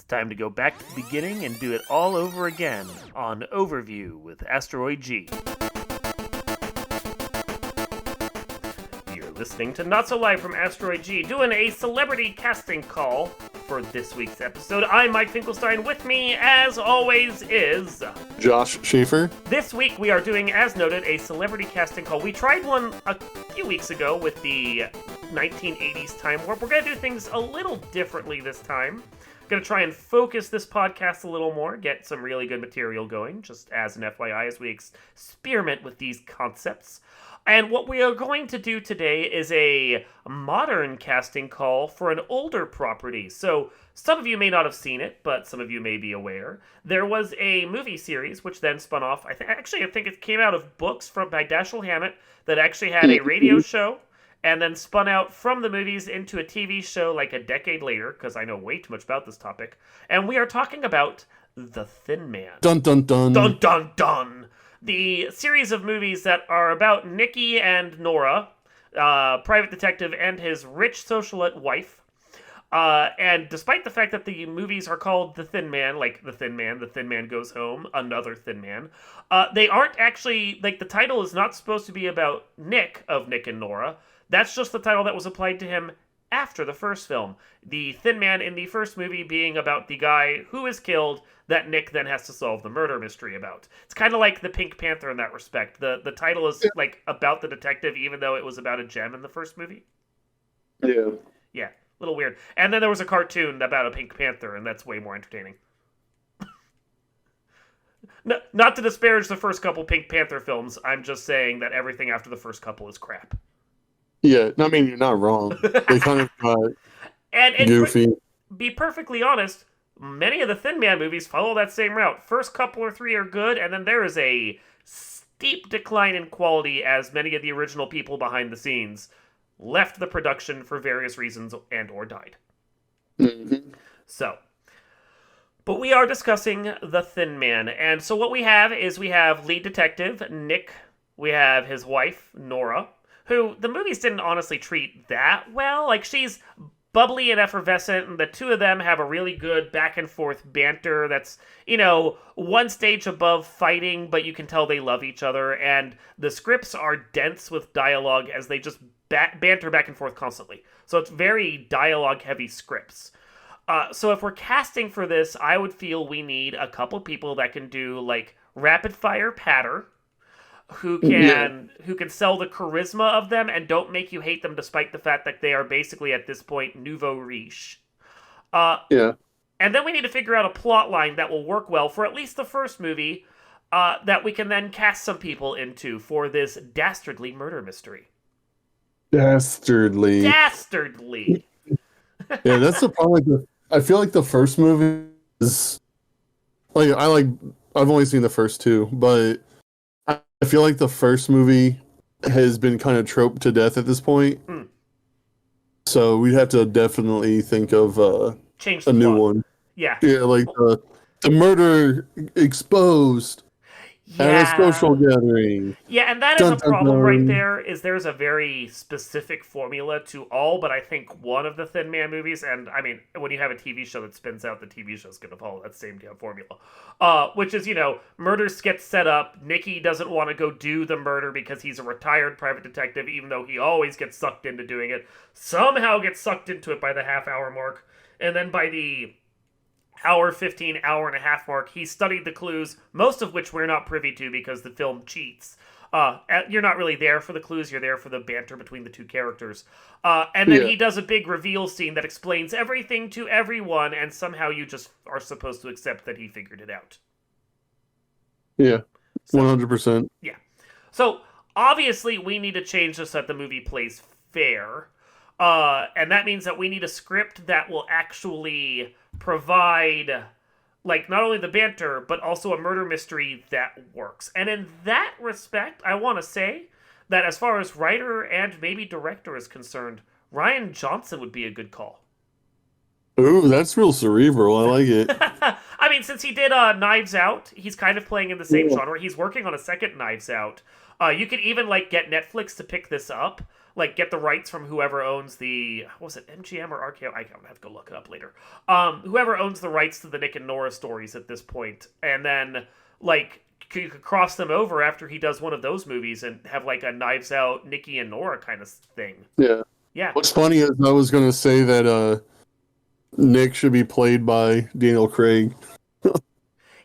time to go back to the beginning and do it all over again on Overview with Asteroid G. You're listening to Not So Live from Asteroid G, doing a celebrity casting call for this week's episode. I'm Mike Finkelstein. With me, as always, is Josh Schaefer. This week we are doing, as noted, a celebrity casting call. We tried one a few weeks ago with the 1980s time warp. We're going to do things a little differently this time. Going to try and focus this podcast a little more, get some really good material going, just as an FYI, as we experiment with these concepts. And what we are going to do today is a modern casting call for an older property. So some of you may not have seen it, but some of you may be aware. There was a movie series which then spun off. I think it came out of books by Dashiell Hammett that actually had a radio show, and then spun out from the movies into a TV show like a decade later, because I know way too much about this topic. And we are talking about The Thin Man. Dun dun dun. Dun dun dun. The series of movies that are about Nicky and Nora, private detective and his rich socialite wife. And despite the fact that the movies are called The Thin Man, like The Thin Man Goes Home, Another Thin Man, they aren't actually, like, the title is not supposed to be about Nick and Nora. That's just the title that was applied to him after the first film. The Thin Man in the first movie being about the guy who is killed that Nick then has to solve the murder mystery about. It's kind of like the Pink Panther in that respect. The title is like about the detective, even though it was about a gem in the first movie. Yeah. Yeah, a little weird. And then there was a cartoon about a Pink Panther, and that's way more entertaining. No, not to disparage the first couple Pink Panther films, I'm just saying that everything after the first couple is crap. Yeah, I mean, you're not wrong. They kind of got and goofy. Be perfectly honest, many of the Thin Man movies follow that same route. First couple or three are good, and then there is a steep decline in quality as many of the original people behind the scenes left the production for various reasons and or died. Mm-hmm. So, but we are discussing The Thin Man, and so what we have is we have lead detective Nick, we have his wife, Nora, who the movies didn't honestly treat that well. Like, she's bubbly and effervescent, and the two of them have a really good back and forth banter that's, one stage above fighting, but you can tell they love each other, and the scripts are dense with dialogue as they just banter back and forth constantly. So it's very dialogue-heavy scripts. So if we're casting for this, I would feel we need a couple people that can do, like, rapid-fire patter, who can sell the charisma of them and don't make you hate them despite the fact that they are basically at this point nouveau riche. And then we need to figure out a plot line that will work well for at least the first movie, that we can then cast some people into for this dastardly murder mystery. Dastardly. Yeah, that's the problem. I feel like the first movie is I've only seen the first two, but I feel like the first movie has been kind of troped to death at this point. So we'd have to definitely think of change a new one. Yeah. Yeah, like the murder exposed at a social gathering. Yeah, and that is a problem right there, is there's a very specific formula to all, but I think one of the Thin Man movies, and I mean, when you have a TV show that spins out, the TV show's going to follow that same damn formula. Which is, murders get set up, Nicky doesn't want to go do the murder because he's a retired private detective, even though he always gets sucked into doing it, somehow gets sucked into it by the half-hour mark, and then by the hour 15, hour and a half mark, he studied the clues, most of which we're not privy to because the film cheats. You're not really there for the clues, you're there for the banter between the two characters. And then he does a big reveal scene that explains everything to everyone, and somehow you just are supposed to accept that he figured it out. Yeah, 100%. Yeah. So, obviously, we need to change this so that the movie plays fair. And that means that we need a script that will actually provide, like, not only the banter, but also a murder mystery that works. And in that respect, I want to say that as far as writer and maybe director is concerned, Rian Johnson would be a good call. Ooh, that's real cerebral. I like it. I mean, since he did Knives Out, he's kind of playing in the same genre. He's working on a second Knives Out. You could even, like, get Netflix to pick this up. like get the rights from whoever owns the, what was it, MGM or RKO? I have to go look it up later. Whoever owns the rights to the Nick and Nora stories at this point, and then like you could cross them over after he does one of those movies and have like a Knives Out, Nicky and Nora kind of thing. Yeah. Yeah. What's funny is I was gonna say that Nick should be played by Daniel Craig.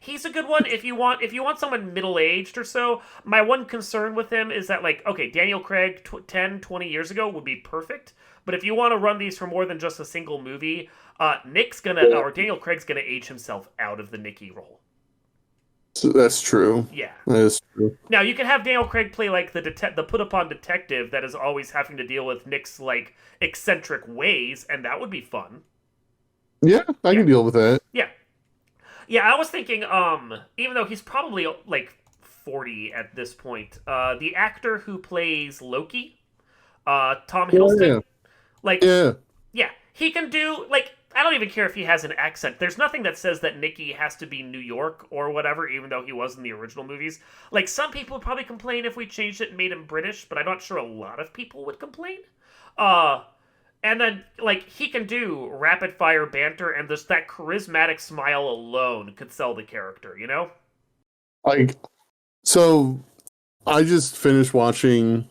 He's a good one if you want someone middle-aged or so. My one concern with him is that, like, okay, Daniel Craig 10, 20 years ago would be perfect, but if you want to run these for more than just a single movie, or Daniel Craig's gonna age himself out of the Nicky role. So that's true. Yeah. That is true. Now you can have Daniel Craig play like the put upon detective that is always having to deal with Nick's like eccentric ways, and that would be fun. Yeah, I can deal with that. Yeah. Yeah, I was thinking, even though he's probably like 40 at this point, the actor who plays Loki, Tom Hiddleston, Yeah. like, Yeah. yeah, he can do like. I don't even care if he has an accent. There's nothing that says that Nicky has to be New York or whatever, even though he was in the original movies. Like, some people would probably complain if we changed it and made him British, but I'm not sure a lot of people would complain. And then, like, he can do rapid fire banter, and just that charismatic smile alone could sell the character, you know? Like, so I just finished watching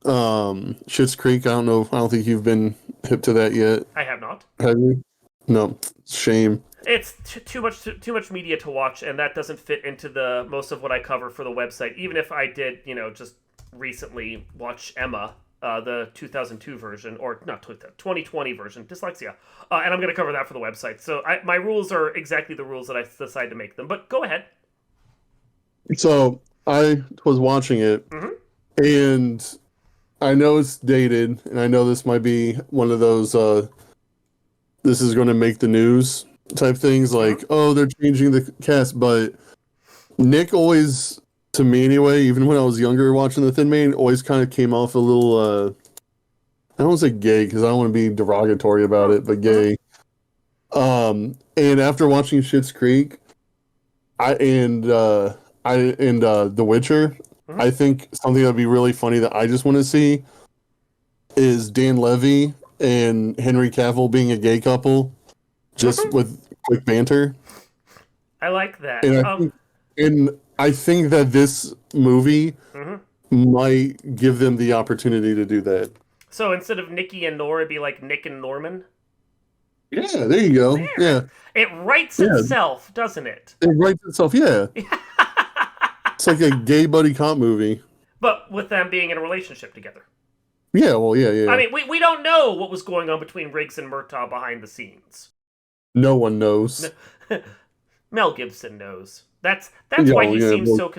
Schitt's Creek. I don't think you've been hip to that yet. I have not. Have you? No. Shame. It's too much media to watch, and that doesn't fit into the most of what I cover for the website. Even if I did, just recently watch Emma, the 2002 version, or not 2020 version, dyslexia, and I'm going to cover that for the website. So my rules are exactly the rules that I decided to make them. But go ahead. So I was watching it, and I know it's dated, and I know this might be one of those this is going to make the news type things, like, oh, they're changing the cast, but Nick always, to me anyway, even when I was younger watching The Thin Man, always kind of came off a little, I don't want to say gay, because I don't want to be derogatory about it, but gay. And after watching Schitt's Creek, The Witcher, I think something that'd be really funny that I just want to see is Dan Levy and Henry Cavill being a gay couple, just with quick banter. I like that. And I think that this movie might give them the opportunity to do that. So instead of Nicky and Nora, it'd be like Nick and Norman? Yeah, there you go. There. Yeah. It writes itself, doesn't it? It writes itself, yeah. It's like a gay buddy cop movie. But with them being in a relationship together. Yeah, well, yeah. I mean, we don't know what was going on between Riggs and Murtaugh behind the scenes. No one knows. Mel Gibson knows. That's why he seems so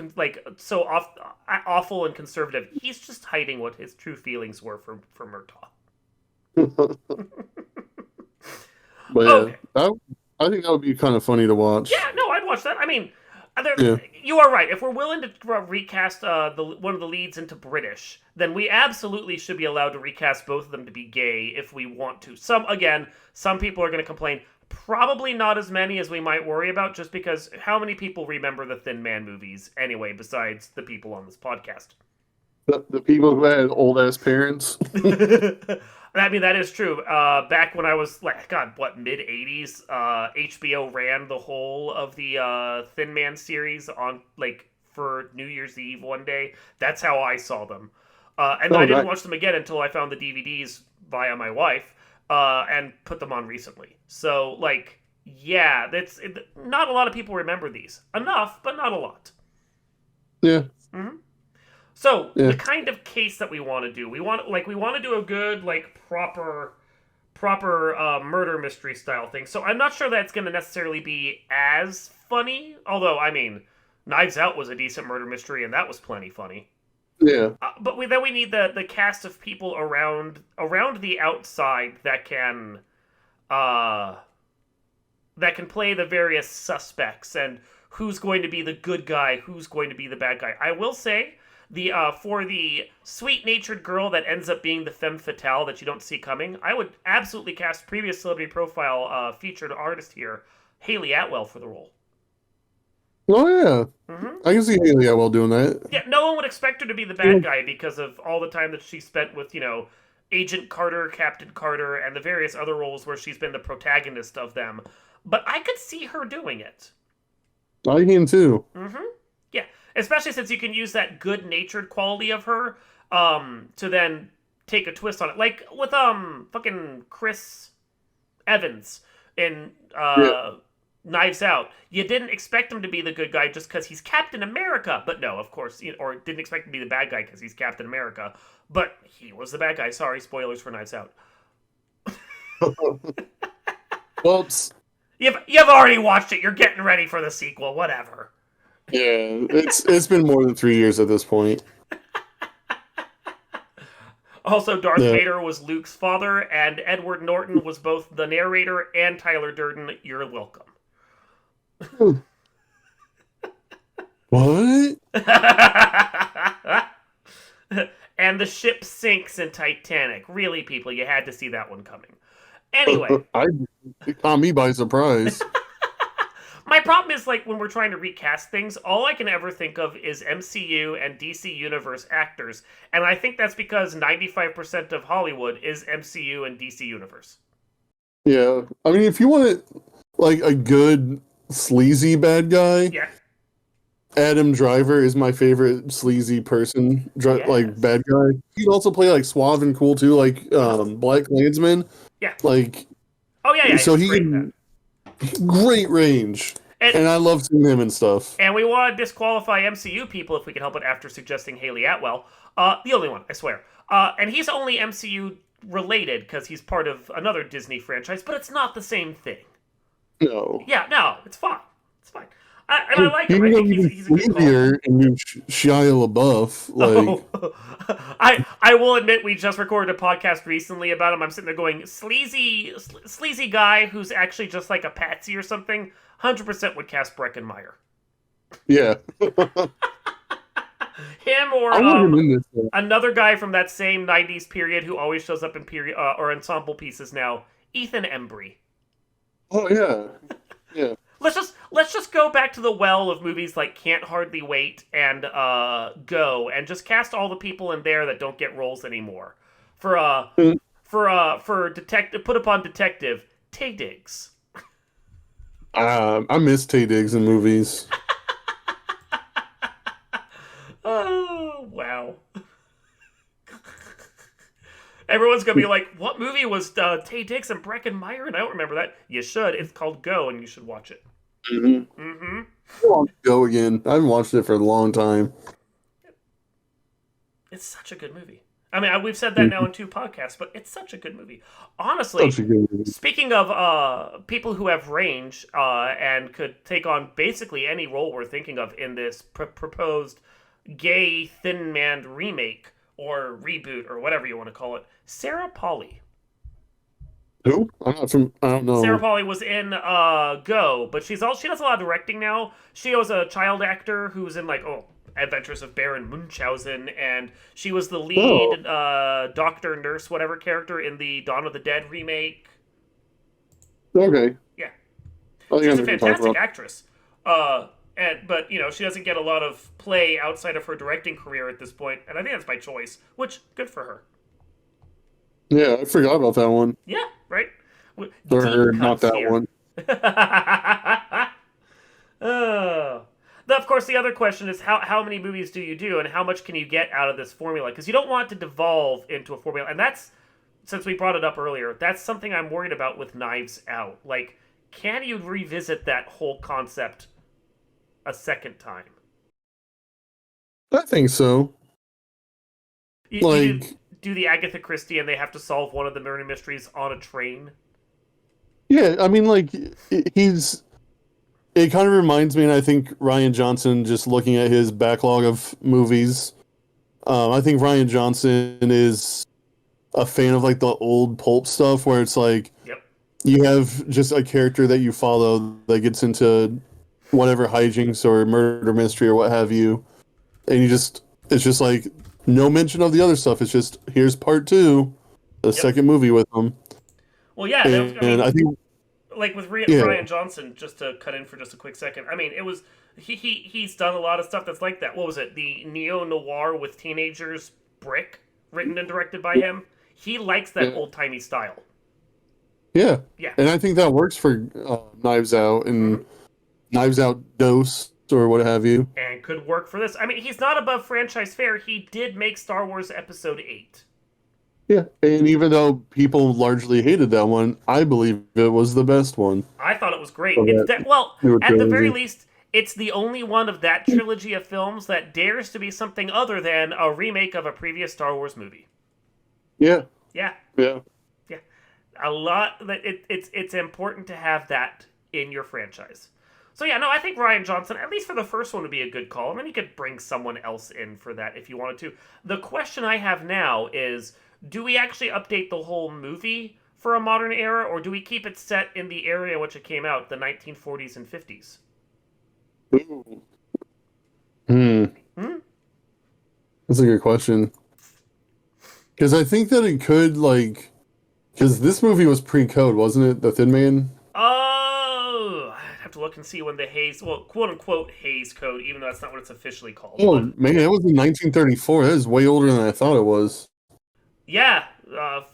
awful and conservative. He's just hiding what his true feelings were for Murtaugh. But yeah, I think that would be kind of funny to watch. Yeah, no, I'd watch that. I mean, you are right. If we're willing to recast one of the leads into British, then we absolutely should be allowed to recast both of them to be gay if we want to. Some people are going to complain. Probably not as many as we might worry about, just because how many people remember the Thin Man movies anyway, besides the people on this podcast? The people who had old-ass parents. I mean, that is true. Back when I was, mid-'80s, HBO ran the whole of the Thin Man series on, for New Year's Eve one day. That's how I saw them. And then I didn't watch them again until I found the DVDs via my wife, and put them on recently. So, not a lot of people remember these. Enough, but not a lot. Yeah. Mm-hmm. So the kind of case that we want to do, we want to do a good proper murder mystery style thing. So I'm not sure that's going to necessarily be as funny. Although I mean, Knives Out was a decent murder mystery, and that was plenty funny. Yeah. But we need the cast of people around the outside that can play the various suspects and who's going to be the good guy, who's going to be the bad guy. I will say, for the sweet-natured girl that ends up being the femme fatale that you don't see coming, I would absolutely cast previous Celebrity Profile featured artist here, Haley Atwell, for the role. Oh yeah, Hmm. I can see Haley Atwell doing that. Yeah, no one would expect her to be the bad guy because of all the time that she spent with, Agent Carter, Captain Carter, and the various other roles where she's been the protagonist of them. But I could see her doing it. I can too. Hmm. Yeah, especially since you can use that good-natured quality of her to then take a twist on it. Like with fucking Chris Evans in Yeah. Knives Out. You didn't expect him to be the good guy just because he's Captain America, but no, of course, or didn't expect him to be the bad guy because he's Captain America, but he was the bad guy. Sorry, spoilers for Knives Out. Whoops. You've already watched it. You're getting ready for the sequel. Whatever. Yeah, it's been more than 3 years at this point. Also, Darth Yeah. Vader was Luke's father, and Edward Norton was both the narrator and Tyler Durden. You're welcome. What? And the ship sinks in Titanic. Really, people, you had to see that one coming. Anyway, I It caught me by surprise. my problem is like when we're trying to recast things, all I can ever think of is MCU and DC Universe actors, and I think that's because 95% of Hollywood is MCU and DC Universe. Yeah, I mean, if you want like a good sleazy bad guy, Yeah. Adam Driver is my favorite sleazy person, like Yes. bad guy. He can also play like suave and cool too, like Black Klansman. Yeah. Like, Oh yeah, yeah. so He's he great in that. can great range, And and I love seeing him and stuff. and we want to disqualify MCU people if we can help it after suggesting Haley Atwell. The only one, I swear. And he's only MCU related because he's part of another Disney franchise, but it's not the same thing. No, Yeah, no, it's fine. It's fine. And I like he him. can I go think even he's a good call. sleazier and do Shia LaBeouf. Like, Oh, I will admit we just recorded a podcast recently about him. I'm sitting there going sleazy guy who's actually just like a patsy or something. 100% would cast Breckenmeyer. yeah, Him or I want him in this. One. another guy from that same '90s period who always shows up in period or ensemble pieces now. Ethan Embry. Oh yeah, yeah. Let's just go back to the well of movies like Can't Hardly Wait and Go, and just cast all the people in there that don't get roles anymore. For for detective, put upon detective Tay Diggs. I miss Tay Diggs in movies. Oh wow! Everyone's gonna be like, "What movie was Tay Diggs and Breckenmeyer?" And I don't remember that. You should. It's called Go, and you should watch it. Mm-hmm. Mm-hmm. Go again. I haven't watched it for a long time. It's such a good movie. I mean, we've said that now in 2 podcasts, but it's such a good movie. Honestly, Such a good movie. speaking of people who have range and could take on basically any role we're thinking of in this proposed gay Thin Man remake or reboot or whatever you want to call it, Sarah Polley. Who? I'm not from. I don't Sarah know. Polley was in Go, but she does a lot of directing now. She was a child actor who was in like Adventures of Baron Munchausen, and she was the lead doctor, nurse, whatever character in the Dawn of the Dead remake. Okay. Yeah, I think she's I a know what you're talking fantastic about. actress. But she doesn't get a lot of play outside of her directing career at this point, and I think that's by choice, which good for her. Yeah, I forgot about that one. Yeah, right. Or Deep not cuts that here. one. Oh. Of course, the other question is how many movies do you do, and how much can you get out of this formula? Because you don't want it to devolve into a formula, and that's, since we brought it up earlier, that's something I'm worried about with Knives Out. Like, can you revisit that whole concept a second time? I think so. You Like, do the Agatha Christie, and they have to solve one of the murder mysteries on a train. yeah, I mean, like, he's. It kind of reminds me, and I think Ryan Johnson, just looking at his backlog of movies, I think Ryan Johnson is a fan of like the old pulp stuff where it's like Yep. you have just a character that you follow that gets into whatever hijinks or murder mystery or what have you, and it's just like no mention of the other stuff. It's just here's part two, the Yep. second movie with them, Well, yeah. I and mean, I think like with Yeah. Ryan Johnson, just to cut in for just a quick second. I mean, it was he's done a lot of stuff that's like that. What was it? The neo noir with teenagers, Brick, written and directed by him. He likes that Yeah. old timey style. Yeah. Yeah. And I think that works for Knives Out and Knives Out Dose or what have you. And could work for this. I mean, he's not above franchise fare. He did make Star Wars Episode 8. Yeah. And even though people largely hated that one, I believe it was the best one. I thought it was great. Oh, It's well, New at the very trilogy. least, it's the only one of that trilogy of films that dares to be something other than a remake of a previous Star Wars movie. Yeah. Yeah, Yeah. yeah. A lot that it's important to have that in your franchise. So yeah, no, I think Ryan Johnson, at least for the first one, would be a good call, and then you could bring someone else in for that if you wanted to. The question I have now is, do we actually update the whole movie for a modern era, or do we keep it set in the area in which it came out, the 1940s and 50s? Ooh. That's a good question. Because I think that it could, like... Because this movie was pre-code, wasn't it? The Thin Man? Oh, I'd have to look and see when the Hays, well, quote-unquote Hays Code, even though that's not what it's officially called. Oh, But, man, it was in 1934. That is way older than I thought it was. yeah,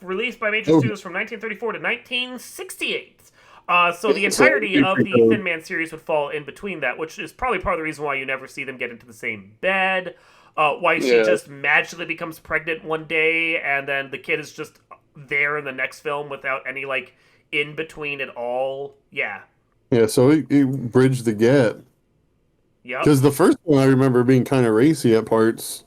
released by major Oh. studios from 1934 to 1968. So the Yeah, so entirety it'd be of the pre-code. Thin Man series would fall in between that, which is probably part of the reason why you never see them get into the same bed. Why she Yeah. just magically becomes pregnant one day, and then the kid is just there in the next film without any, like, in between at all. Yeah. Yeah, so it bridged the gap. Yep. Because the first one I remember being kind of racy at parts.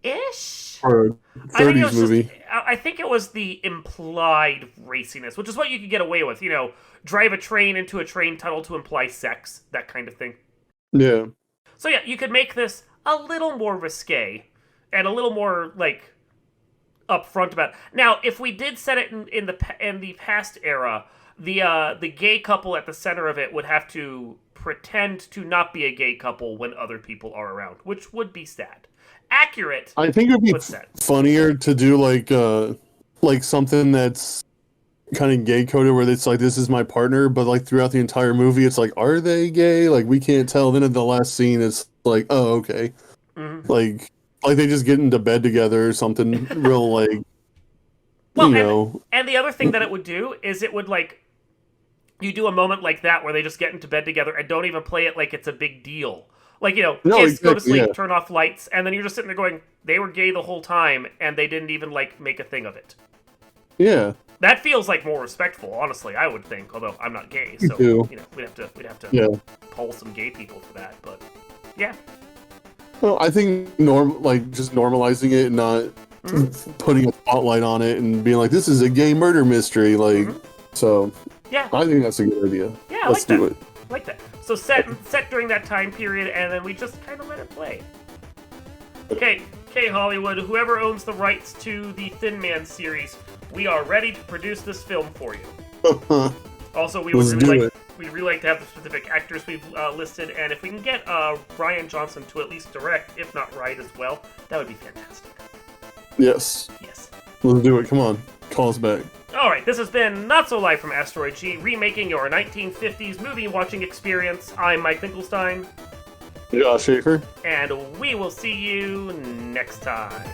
Ish. For a I think it 30s was movie. just. I think it was the implied raciness, which is what you could get away with. You know, drive a train into a train tunnel to imply sex, that kind of thing. Yeah. So yeah, you could make this a little more risque and a little more like upfront about it. Now, if we did set it in the past era, the gay couple at the center of it would have to pretend to not be a gay couple when other people are around, which would be sad. Accurate. I think it would be What's that? funnier to do like something that's kind of gay coded where it's like this is my partner, but like throughout the entire movie it's like are they gay? Like we can't tell. Then at the last scene it's like oh okay, like they just get into bed together or something real like Well, you know and the other thing that it would do is it would like you do a moment like that where they just get into bed together and don't even play it like it's a big deal. Like, you know, No, kids go to exactly, sleep, yeah. turn off lights, and then you're just sitting there going, they were gay the whole time, and they didn't even, like, make a thing of it. yeah That feels, like, more respectful, honestly, I would think, although I'm not gay, so, too. you know, we'd have to yeah. poll some gay people for that, but, yeah. Well, I think just normalizing it and not putting a spotlight on it and being like this is a gay murder mystery like so Yeah, I think that's a good idea. yeah, I Let's like do that. it. I like that. So set during that time period, and then we just kind of let it play. Okay, Hollywood, whoever owns the rights to the Thin Man series, we are ready to produce this film for you. Also, we would Let's really do like we'd really like to have the specific actors we've listed, and if we can get Ryan Johnson to at least direct, if not write as well, that would be fantastic. Yes. Yes. Let's do it. Come on. Call us back. Alright, this has been Not So Live from Asteroid G, remaking your 1950s movie watching experience. I'm Mike Finkelstein, Josh Schaefer. and we will see you next time.